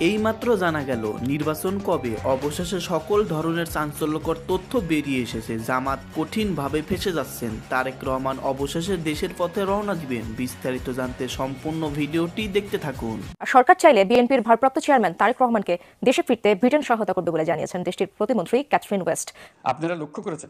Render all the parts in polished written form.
এইমাত্র জানা গেল নির্বাচন কবে। অবশেষে সকল ধরনের চাঞ্চল্যকর তথ্য বেরিয়ে এসেছে। জামাত কঠিনভাবে ফেঁসে যাচ্ছেন। তারেক রহমান অবশেষে দেশের পথে রওনা দিবেন। বিস্তারিত জানতে সম্পূর্ণ ভিডিওটি দেখতে থাকুন। সরকার চাইলে বিএনপির ভারপ্রাপ্ত চেয়ারম্যান তারেক রহমানকে দেশে ফিরতে ব্রিটেন সহায়তা করবে বলে জানিয়েছেন দেশটির প্রতিমন্ত্রী ক্যাথরিন ওয়েস্ট। আপনারা লক্ষ্য করেছেন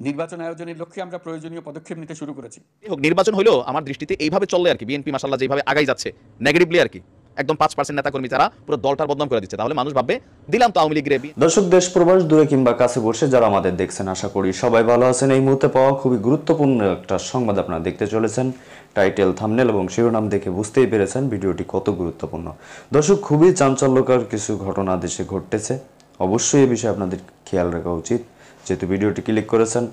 নির্বাচন আয়োজনের লক্ষ্যে আমরা প্রয়োজনীয় পদক্ষেপ নিতে শুরু করেছি। নির্বাচন হইলো আমার দৃষ্টিতে এইভাবে চললে আর কি, বিএনপি মাশাআল্লাহ যেভাবে আগাই যাচ্ছে নেগেটিভলি আর কি, একদম 5% নেতাকর্মী তারা পুরো দলটার বদনাম করে দিচ্ছে, তাহলে মানুষ ভাববে দিলাম তো আওয়ামী লীগের। দর্শক, দেশ প্রবাস দূরে কিংবা কাছে বসে যারা আমাদের দেখছেন, আশা করি সবাই ভালো আছেন। এই মুহূর্তে পাওয়া খুবই গুরুত্বপূর্ণ একটা সংবাদ আপনারা দেখতে চলেছেন। টাইটেল, থাম্বনেল এবং শিরোনাম দেখে বুঝতেই পেরেছেন ভিডিওটি কত গুরুত্বপূর্ণ। দর্শক, খুবই চাঞ্চল্যকর কিছু ঘটনা দেশে ঘটতেছে। অবশ্যই এই বিষয়ে আপনাদের খেয়াল রাখা উচিত। যেহেতু ভিডিওটি ক্লিক করেছেন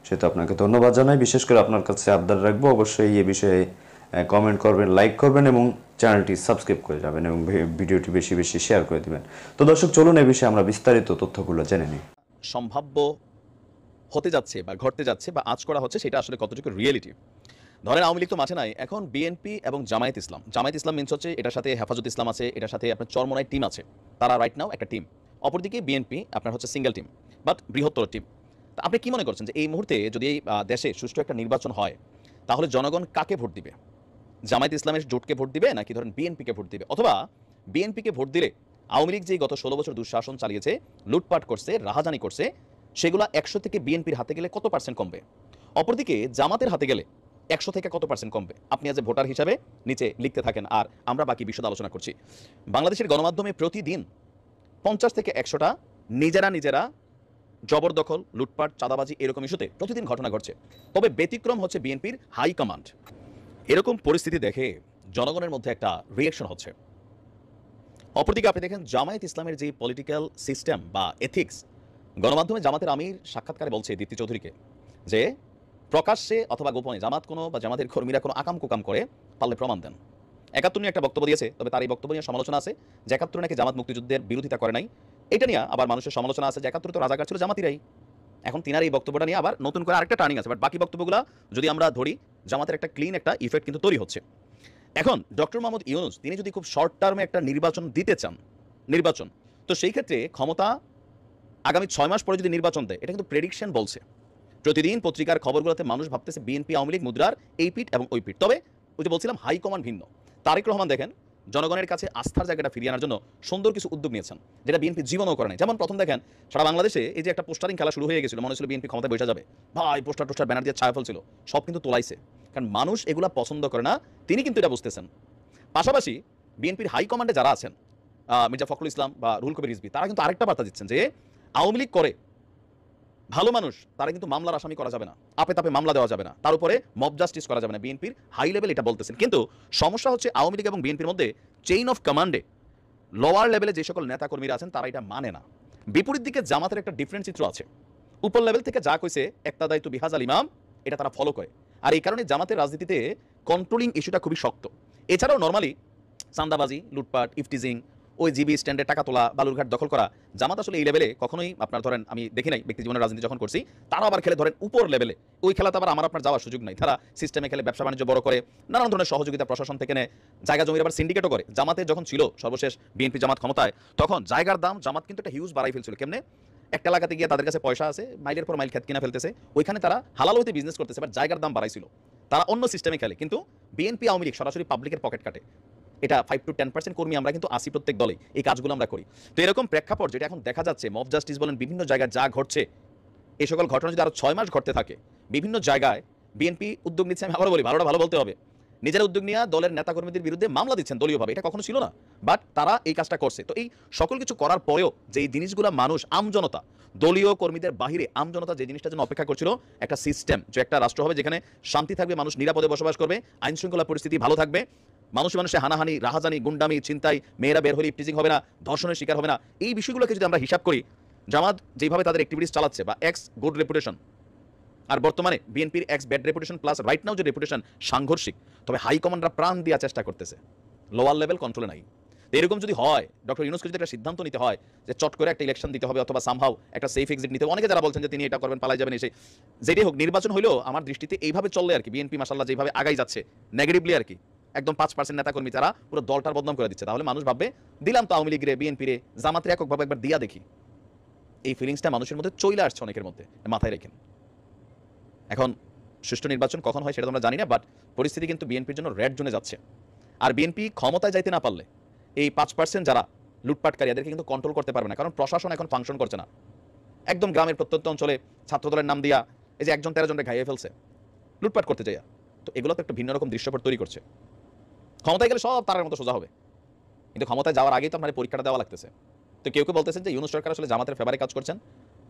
সেহেতু আপনাকে ধন্যবাদ জানাই। বিশেষ করে আপনার কাছে আবদার রাখবো, অবশ্যই এই বিষয়ে কমেন্ট করবেন, লাইক করবেন এবং চ্যানেলটি সাবস্ক্রাইব করে যাবেন এবং ভিডিওটি বেশি বেশি শেয়ার করে দিবেন। তো দর্শক, চলুন এই বিষয়ে আমরা বিস্তারিত তথ্যগুলো জেনে নিই। সম্ভাব্য হতে যাচ্ছে বা ঘটতে যাচ্ছে বা আজ করা হচ্ছে সেটা আসলে কতটুকু রিয়েলিটি। ধরেন আওয়ামী লীগ তো মাঠে নাই, এখন বিএনপি এবং জামায়াত ইসলাম মিনস হচ্ছে এটার সাথে হেফাজত ইসলাম আছে, এটার সাথে আপনার চরমোনাই টিম আছে, তারা রাইট নাও একটা টিম। অপরদিকে বিএনপি আপনার হচ্ছে সিঙ্গেল টিম বাট বৃহত্তর টিম। তো আপনি কি মনে করছেন যে এই মুহূর্তে যদি এই দেশে সুষ্ঠু একটা নির্বাচন হয় তাহলে জনগণ কাকে ভোট দিবে? জামায়াত ইসলামের জোটকে ভোট দিবে নাকি ধরেন বিএনপিকে ভোট দিবে? অথবা বিএনপিকে ভোট দিলে আওয়ামী লীগ যে গত 16 বছর দুঃশাসন চালিয়েছে, লুটপাট করছে, রাহাজানি করছে, সেগুলো 100 থেকে বিএনপির হাতে গেলে কত পার্সেন্ট কমবে? অপরদিকে জামাতের হাতে গেলে 100 থেকে কত পার্সেন্ট কমবে? আপনি আজ ভোটার হিসাবে নিচে লিখতে থাকেন আর আমরা বাকি বিশদ আলোচনা করছি। বাংলাদেশের গণমাধ্যমে প্রতিদিন 50 থেকে 100টা নিজেরা জবরদখল, লুটপাট, চাঁদাবাজি এরকম ইস্যুতে প্রতিদিন ঘটনা ঘটছে। তবে ব্যতিক্রম হচ্ছে বিএনপির হাই কমান্ড। এরকম পরিস্থিতি দেখে জনগণের মধ্যে একটা রিয়াকশন হচ্ছে। অপরদিকে আপনি দেখেন জামায়াত ইসলামের যে পলিটিক্যাল সিস্টেম বা এথিক্স, গণমাধ্যমে জামাতের আমির সাক্ষাৎকারে বলছে দীপ্তি চৌধুরীকে যে প্রকাশ্যে অথবা গোপনে জামাত কোনো বা জামাতের কর্মীরা কোনো আকাম কুকাম করে পারলে প্রমাণ দেন। 71 নিয়ে একটা বক্তব্য দিয়েছে, তবে তার এই বক্তব্য নিয়ে সমালোচনা আছে যে 71 নাকি জামাত মুক্তিযুদ্ধের বিরোধিতা করে নাই। এটা নিয়ে আবার মানুষের সমালোচনা আছে যে 71 তো রাজাকার ছিল জামাতিরাই। এখন তিনার এই বক্তব্যটা নিয়ে আবার নতুন করে আরেকটা টার্নিং আছে, বাট বাকি বক্তব্যগুলো যদি আমরা ধরি জামাতের একটা ক্লিন একটা ইফেক্ট কিন্তু তৈরি হচ্ছে। এখন ডক্টর মোহাম্মদ ইউনূস তিনি যদি খুব শর্ট টার্মে একটা নির্বাচন দিতে চান, তো সেই ক্ষেত্রে ক্ষমতা আগামী 6 মাস পরে যদি নির্বাচন দেয়, এটা কিন্তু প্রেডিকশন বলছে। প্রতিদিন পত্রিকার খবরগুলোতে মানুষ ভাবতেছে বিএনপি আওয়ামী লীগ মুদ্রার এই পিঠ এবং ওই পিঠ। তবে ওই যে বলছিলাম হাই কমান্ড ভিন্ন। তারেক রহমান দেখেন জনগণের কাছে আস্থার জায়গাটা ফিরিয়ে আনার জন্য সুন্দর কিছু উদ্যোগ নিয়েছেন, যেটা বিএনপি জীবনও করে নাই। যেমন প্রথম দেখেন সারা বাংলাদেশে এই যে একটা পোস্টারিং খেলা শুরু হয়ে গেছিল, মনে হচ্ছিল বিএনপি ক্ষমতায় বসে যাবে, ভাই পোস্টার ব্যানার দিয়ে ছায়া ফেলছিল, সব কিন্তু তোলাইছে। কারণ মানুষ এগুলা পছন্দ করে না, তিনি কিন্তু এটা বুঝতেছেন। পাশাপাশি বিএনপির হাই কমান্ডে যারা আছেন, মির্জা ফখরুল ইসলাম বা রুহুল কবির রিজভী, তারা কিন্তু আরেকটা বার্তা দিচ্ছেন যে আওয়ামী লীগ করে ভালো মানুষ তারা কিন্তু মামলার আসামি করা যাবে না, আপে তাপে মামলা দেওয়া যাবে না, তার উপরে মব জাস্টিস করা যাবে না। বিএনপির হাই লেভেল এটা বলতেছেন, কিন্তু সমস্যা হচ্ছে আওয়ামী লীগ এবং বিএনপির মধ্যে চেইন অফ কমান্ডে লোয়ার লেভেলে যে সকল নেতাকর্মীরা আছেন তারা এটা মানে না। বিপরীত দিকে জামাতের একটা ডিফারেন্ট চিত্র আছে, উপর লেভেল থেকে যা কইছে একটা দায়িত্ব বিহাজাল ইমাম, এটা তারা ফলো করে। আর এই কারণে জামাতের রাজনীতিতে কন্ট্রোলিং ইস্যুটা খুবই শক্ত। এছাড়াও নর্মালি চাঁদাবাজি, লুটপাট, ইফটিজিং, ওই জিবি স্ট্যান্ডে টাকা তোলা, বালুরঘাট দখল করা, জামাত আসলে এই লেভেলে কখনোই আপনার ধরেন আমি দেখি নাই ব্যক্তি জীবনের রাজনীতি যখন করছি। তারা আবার খেলে ধরেন উপর লেভেলে, ওই খেলাতে আবার আমার আপনার যাওয়ার সুযোগ নাই। তারা সিস্টেমে খেলে, ব্যবসা বাণিজ্য বড় করে, নানান ধরনের সহযোগিতা প্রশাসন থেকে নেয়, জায়গা জমির আবার সিন্ডিকেটও করে। জামাতে যখন ছিল সর্বশেষ বিএনপি জামাত ক্ষমতায়, তখন জায়গার দাম জামাত কিন্তু একটা হিউজ বাড়াই ফেলছিল। কেমনে? একটা এলাকাতে গিয়ে তাদের কাছে পয়সা আছে, মাইলের পর মাইল খেত কিনা ফেলতেছে, ওইখানে তারা হালাল হইতে বিজনেস করতেছে, বাট জায়গার দাম বাড়াইছিল। তারা অন্য সিস্টেমে খেলে, কিন্তু বিএনপি আওয়ামী লীগ সরাসরি পাবলিকের পকেট কাটে। এটা 5 to 10% কর্মী আমরা কিন্তু আসি প্রত্যেক দলে, এই কাজগুলো আমরা করি। তো এরকম প্রেক্ষাপট যেটা এখন দেখা যাচ্ছে, মব জাস্টিস বলেন, বিভিন্ন জায়গায় যা ঘটছে, এই সকল ঘটনা যদি আরো 6 মাস ঘটতে থাকে, বিভিন্ন জায়গায় বিএনপি উদ্যোগ নিচ্ছে। আমি আবারও বলি, ভালোটা ভালো বলতে হবে, নিজেরা উদ্যোগ নিয়ে দলের নেতাকর্মীদের বিরুদ্ধে মামলা দিচ্ছেন দলীয়ভাবে, এটা কখনো ছিল না, বাট তারা এই কাজটা করছে। তো এই সকল কিছু করার পরেও যে এই জিনিসগুলো মানুষ, আমজনতা, দলীয় কর্মীদের বাহিরে আমজনতা যে জিনিসটার জন্য অপেক্ষা করছিল, একটা সিস্টেম, যে একটা রাষ্ট্র হবে যেখানে শান্তি থাকবে, মানুষ নিরাপদে বসবাস করবে, আইন শৃঙ্খলা পরিস্থিতি ভালো থাকবে, মানুষে হানাহানি, রাহাজানি, গুন্ডামি, চিন্তাই, মেয়েরা বের হলে ইফটিজিং হবে না, ধর্ষণের শিকার হবে না, এই বিষয়গুলোকে যদি আমরা হিসাব করি, জামাত যেভাবে তাদের অ্যাক্টিভিটিস চালাচ্ছে বা এক্স গুড রেপুটেশন, আর বর্তমানে বিএনপির x bad reputation plus right now যে রেপুটেশন সাংঘর্ষিক, তবে হাই কমান্ডরা প্রাণ দেওয়ার চেষ্টা করতেছে, লোয়ার লেভেল কন্ট্রোলে নাই। এরকম যদি হয়, ডক্টর ইউনূসকে যদি একটা সিদ্ধান্ত নিতে হয় যে চট করে একটা ইলেকশন দিতে হবে অথবা সামহাও একটা সেফ এক্সিট নিতে হবে, অনেকে যারা বলছেন যে তিনি এটা করবেন, পালাই যাবেন, এসে যেটাই হোক নির্বাচন হইলেও আমার দৃষ্টিতে এইভাবে চললে আর কি, বিএনপি মাশাআল্লাহ যেভাবে আগাই যাচ্ছে নেগেটিভলি আর কি, একদম 5% নেতাকর্মী তারা পুরো দলটার বদনাম করে দিচ্ছে, তাহলে মানুষ ভাববে দিলাম তো আওয়ামী লীগরে, বিএনপিরে, জামাতের এককভাবে একবার দিয়া দেখি। এই ফিলিংসটা মানুষের মধ্যে চলে আসছে অনেকের মধ্যে, মাথায় রেখেন। এখন সুষ্ঠু নির্বাচন কখন হয় সেটা তোমরা জানি না, বাট পরিস্থিতি কিন্তু বিএনপির জন্য রেড জোনে যাচ্ছে। আর বিএনপি ক্ষমতায় যাইতে না পারলে এই 5% যারা লুটপাটকারী এদেরকে কিন্তু কন্ট্রোল করতে পারবে না, কারণ প্রশাসন এখন ফাংশন করছে না। একদম গ্রামের প্রত্যন্ত অঞ্চলে ছাত্রদলের নাম দিয়া এই যে 1 জন 13 জনকে ঘাইয়ে ফেলছে লুটপাট করতে যাইয়া, তো এগুলো তো একটা ভিন্ন রকম দৃশ্যপট তৈরি করছে। ক্ষমতায় গেলে সব তার মতো সোজা হবে, কিন্তু ক্ষমতায় যাওয়ার আগেই তো আপনার পরীক্ষাটা দেওয়া লাগতেছে। তো কেউ কেউ বলতেছেন যে ইউনূস সরকার আসলে জামাতের ফেভারে কাজ করছেন,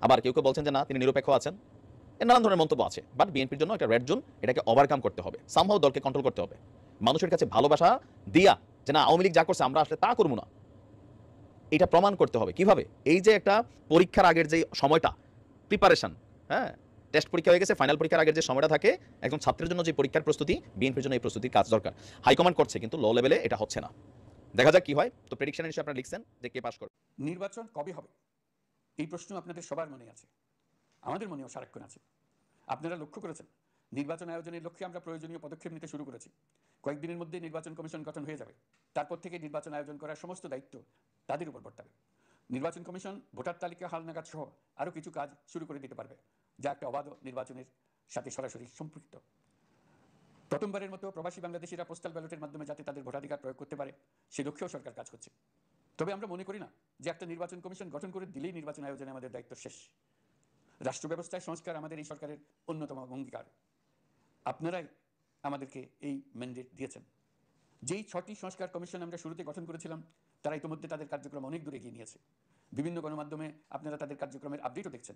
আবার কেউ কেউ বলছেন যে না তিনি নিরপেক্ষ আছেন। এর নানান ধরনের মন্তব্য আছে, বাট বিএনপির জন্য একটা রেড জোন, এটাকে ওভারকাম করতে হবে, সামহাও দলকে কন্ট্রোল করতে হবে, মানুষের কাছে ভালোবাসা দিয়া যে না আওয়ামী লীগ যা করছে আমরা আসলে তা করবো না, এটা প্রমাণ করতে হবে। কিভাবে? এই যে একটা পরীক্ষার আগের যে সময়টা প্রিপারেশন, হ্যাঁ টেস্ট পরীক্ষা হয়ে গেছে, ফাইনাল পরীক্ষার আগের যে সময়টা থাকে একজন ছাত্রের জন্য যে পরীক্ষার প্রস্তুতি, বিএনপির জন্য এই প্রস্তুতির কাজ দরকার। হাইকমান্ড করছে কিন্তু লো লেভেলে এটা হচ্ছে না, দেখা যাক কি হয়। তো প্রেডিকশনের হিসেবে আপনারা লিখছেন যে কে পাস করবে। নির্বাচন কবে হবে এই প্রশ্ন আপনাদের সবার মনে আছে, আমাদের মনেও সারাক্ষণ আছে। আপনারা লক্ষ্য করেছেন নির্বাচন আয়োজনের লক্ষ্যে আমরা প্রয়োজনীয় পদক্ষেপ নিতে শুরু করেছি। কয়েকদিনের মধ্যে নির্বাচন কমিশন গঠন হয়ে যাবে, তারপর থেকে নির্বাচন আয়োজন করার সমস্ত দায়িত্ব তাদের উপর বর্তাবে। নির্বাচন কমিশন ভোটার তালিকা হালনাগাদ সহ আরও কিছু কাজ শুরু করে দিতে পারবে, যা একটা অবাধ নির্বাচনের সাথে সরাসরি সম্পৃক্ত। প্রথমবারের মতো প্রবাসী বাংলাদেশিরা পোস্টাল ব্যালটের মাধ্যমে যাতে তাদের ভোটাধিকার প্রয়োগ করতে পারে সে লক্ষ্যেও সরকার কাজ করছে। তবে আমরা মনে করি না যে একটা নির্বাচন কমিশন গঠন করে দিলেই নির্বাচন আয়োজনে আমাদের দায়িত্ব শেষ। রাষ্ট্র ব্যবস্থায় সংস্কার আমাদের এই সরকারের অন্যতম অঙ্গীকার। আপনারাই আমাদেরকে এই ম্যান্ডেট দিয়েছেন। যেই 6টি সংস্কার কমিশন আমরা শুরুতে গঠন করেছিলাম তারা ইতিমধ্যে তাদের কার্যক্রম অনেক দূর এগিয়ে নিয়েছে। বিভিন্ন গণমাধ্যমে আপনারা তাদের কার্যক্রমের আপডেটও দেখছেন।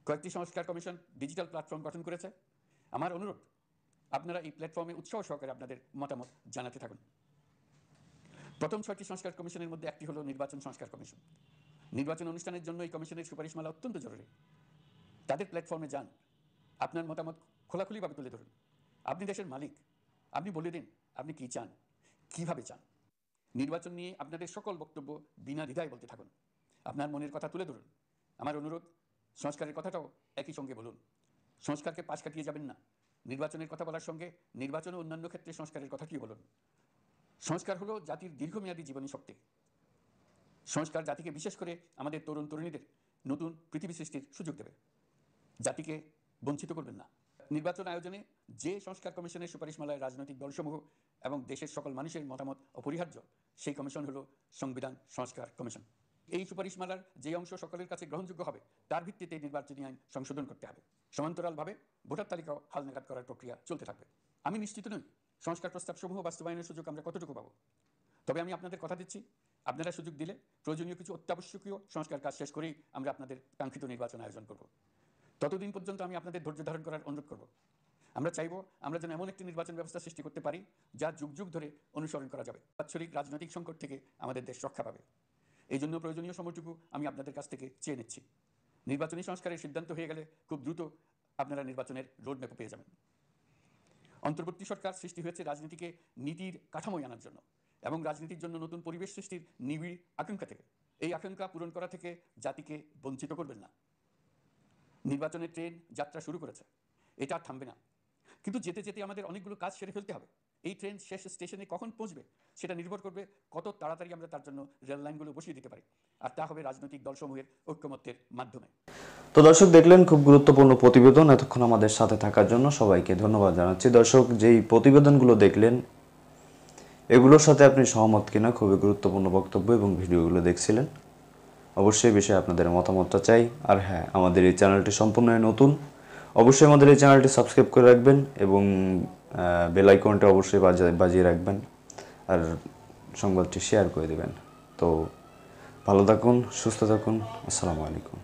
কয়েকটি সংস্কার কমিশন ডিজিটাল প্ল্যাটফর্ম গঠন করেছে। আমার অনুরোধ আপনারা এই প্ল্যাটফর্মে উৎসাহ সহকারে আপনাদের মতামত জানাতে থাকুন। প্রথম 6টি সংস্কার কমিশনের মধ্যে একটি হলো নির্বাচন সংস্কার কমিশন। নির্বাচন অনুষ্ঠানের জন্য এই কমিশনের সুপারিশমালা অত্যন্ত জরুরি। তাদের প্ল্যাটফর্মে যান, আপনার মতামত খোলাখুলিভাবে তুলে ধরুন। আপনি দেশের মালিক, আপনি বলে দিন আপনি কী চান, কীভাবে চান। নির্বাচন নিয়ে আপনাদের সকল বক্তব্য বিনা দ্বিধায় বলতে থাকুন, আপনার মনের কথা তুলে ধরুন। আমার অনুরোধ সংস্কারের কথাটাও একই সঙ্গে বলুন। সংস্কারকে পাশ কাটিয়ে যাবেন না। নির্বাচনের কথা বলার সঙ্গে নির্বাচন ও অন্যান্য ক্ষেত্রে সংস্কারের কথা কি বলুন। সংস্কার হলো জাতির দীর্ঘমেয়াদী জীবনী শক্তি। সংস্কার জাতিকে, বিশেষ করে আমাদের তরুণ তরুণীদের নতুন পৃথিবী সৃষ্টির সুযোগ দেবে, জাতিকে বঞ্চিত করবেন না। নির্বাচন আয়োজনে যে সংস্কার কমিশনের সুপারিশমালায় রাজনৈতিক দলসমূহ এবং দেশের সকল মানুষের মতামত অপরিহার্য, সেই কমিশন হলো সংবিধান সংস্কার কমিশন। এই সুপারিশমালার যে অংশ সকলের কাছে গ্রহণযোগ্য হবে তার ভিত্তিতে নির্বাচনী আইন সংশোধন করতে হবে। সমান্তরালভাবে ভোটার তালিকাও হালনাগাদ করার প্রক্রিয়া চলতে থাকবে। আমি নিশ্চিত নই সংস্কার প্রস্তাবসমূহ বাস্তবায়নের সুযোগ আমরা কতটুকু পাবো, তবে আমি আপনাদের কথা দিচ্ছি আপনারা সুযোগ দিলে প্রয়োজনীয় কিছু অত্যাবশ্যকীয় সংস্কার কাজ শেষ করেই আমরা আপনাদের কাঙ্ক্ষিত নির্বাচন আয়োজন করব। ততদিন পর্যন্ত আমি আপনাদের ধৈর্য ধারণ করার অনুরোধ করব। আমরা চাইব আমরা যেন এমন একটি নির্বাচন ব্যবস্থা সৃষ্টি করতে পারি যা যুগ যুগ ধরে অনুসরণ করা যাবে। বাৎসরিক রাজনৈতিক সংকট থেকে আমাদের দেশ রক্ষা পাবে। এই জন্য প্রয়োজনীয় সময়টুকু আমি আপনাদের কাছ থেকে চেয়ে নিচ্ছি। নির্বাচনী সংস্কারের সিদ্ধান্ত হয়ে গেলে খুব দ্রুত আপনারা নির্বাচনের রোডম্যাপও পেয়ে যাবেন। অন্তর্বর্তী সরকার সৃষ্টি হয়েছে রাজনীতিকে নীতির কাঠামোয় আনার জন্য এবং রাজনীতির জন্য নতুন পরিবেশ সৃষ্টির নিবিড় আকাঙ্ক্ষা থেকে। এই আকাঙ্ক্ষা পূরণ করা থেকে জাতিকে বঞ্চিত করবেন না। নির্বাচনের ট্রেন যাত্রা শুরু করেছে, এটা আর থামবে না, কিন্তু যেতে যেতে আমাদের অনেকগুলো কাজ সেরে ফেলতে হবে। এই ট্রেন শেষ স্টেশনে কখন পৌঁছবে সেটা নির্ভর করবে কত তাড়াতাড়ি আমরা তার জন্য রেল লাইনগুলো বসিয়ে দিতে পারি, আর তা হবে রাজনৈতিক দলসমূহের ঐক্যমত্যের মাধ্যমে। তো দর্শক দেখলেন খুব গুরুত্বপূর্ণ প্রতিবেদন। এতক্ষণ আমাদের সাথে থাকার জন্য সবাইকে ধন্যবাদ জানাচ্ছি। দর্শক, যেই প্রতিবেদনগুলো দেখলেন এগুলোর সাথে আপনি সহমত কিনা, খুবই গুরুত্বপূর্ণ বক্তব্য এবং ভিডিওগুলো দেখছিলেন। অবশ্যই বিষয়ে আপনাদের মতামতটা চাই। আর হ্যাঁ, আমাদের এই চ্যানেলটি সম্পূর্ণ নতুন, অবশ্যই আমাদের এই চ্যানেলটি সাবস্ক্রাইব করে রাখবেন এবং বেল আইকনটা অবশ্যই বাজিয়ে রাখবেন আর সংবাদটি শেয়ার করে দেবেন। তো ভালো থাকুন, সুস্থ থাকুন। আসসালামু আলাইকুম।